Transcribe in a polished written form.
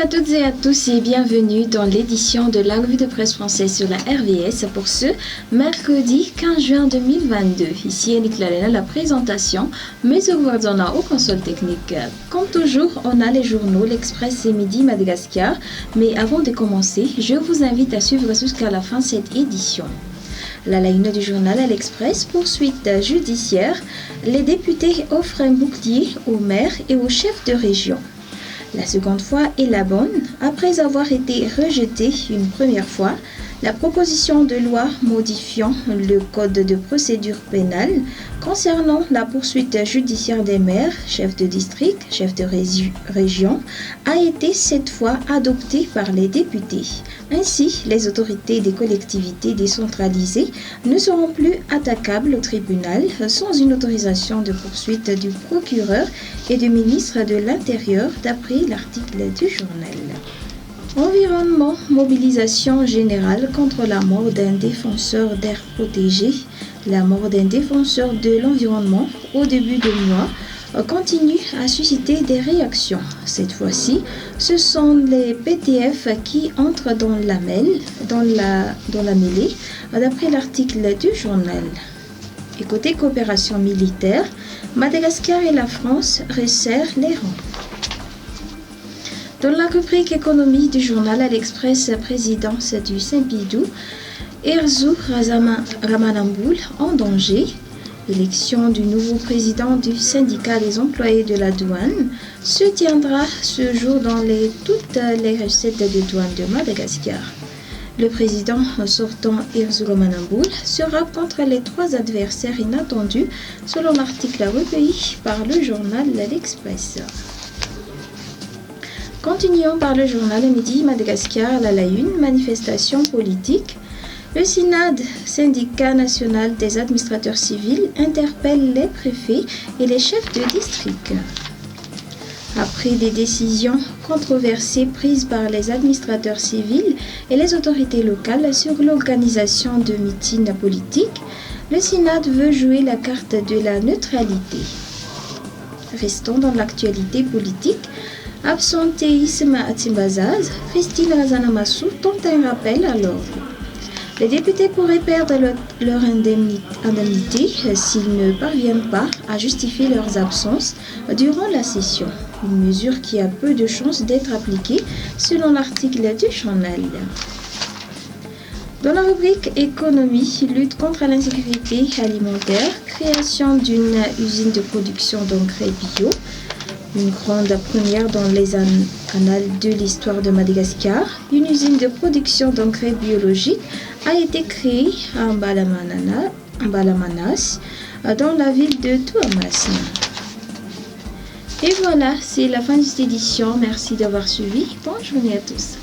à toutes et à tous et bienvenue dans l'édition de la revue de presse française sur la RVS pour ce mercredi 15 juin 2022. Ici Yannick Lalena, la présentation, mais au revoir aux consoles techniques. Comme toujours, on a les journaux, l'Express et Midi Madagascar. Mais avant de commencer, je vous invite à suivre jusqu'à la fin cette édition. La ligne du journal à l'Express, poursuite judiciaire. Les députés offrent un bouclier aux maires et aux chefs de région. La seconde fois est la bonne. Après avoir été rejetée une première fois, la proposition de loi modifiant le code de procédure pénale concernant la poursuite judiciaire des maires, chefs de district, chefs de région a été cette fois adoptée par les députés. Ainsi, les autorités des collectivités décentralisées ne seront plus attaquables au tribunal sans une autorisation de poursuite du procureur et du ministre de l'Intérieur, d'après l'article du journal. Environnement, mobilisation générale contre la mort d'un défenseur d'air protégé. La mort d'un défenseur de l'environnement au début du mois continue à susciter des réactions. Cette fois-ci, ce sont les PTF qui entrent dans la mêlée, d'après l'article du journal. Et côté coopération militaire, Madagascar et la France resserrent les rangs. Dans la rubrique économie du journal à l'Express, présidence du Saint-Pidou, Herzou Ramanamboul en danger. L'élection du nouveau président du syndicat des employés de la douane se tiendra ce jour dans toutes les recettes de douane de Madagascar. Le président sortant Herzou Ramanamboul sera contre les trois adversaires inattendus selon l'article recueilli par le journal L'Express. Continuons par le journal Midi Madagascar à la une, manifestation politique. Le SINAD, syndicat national des administrateurs civils, interpelle les préfets et les chefs de district. Après des décisions controversées prises par les administrateurs civils et les autorités locales sur l'organisation de meetings politiques, le SINAD veut jouer la carte de la neutralité. Restons dans l'actualité politique. Absentéisme à Timbazaz, Christine Razanamassou tente un rappel à l'ordre. Les députés pourraient perdre leur indemnité s'ils ne parviennent pas à justifier leurs absences durant la session. Une mesure qui a peu de chances d'être appliquée selon l'article du journal. Dans la rubrique économie, lutte contre l'insécurité alimentaire, création d'une usine de production d'engrais bio. Une grande première dans les annales de l'histoire de Madagascar, une usine de production d'engrais biologiques a été créée à Mbalamanas, dans la ville de Touamas. Et voilà, c'est la fin de cette édition. Merci d'avoir suivi. Bonne journée à tous.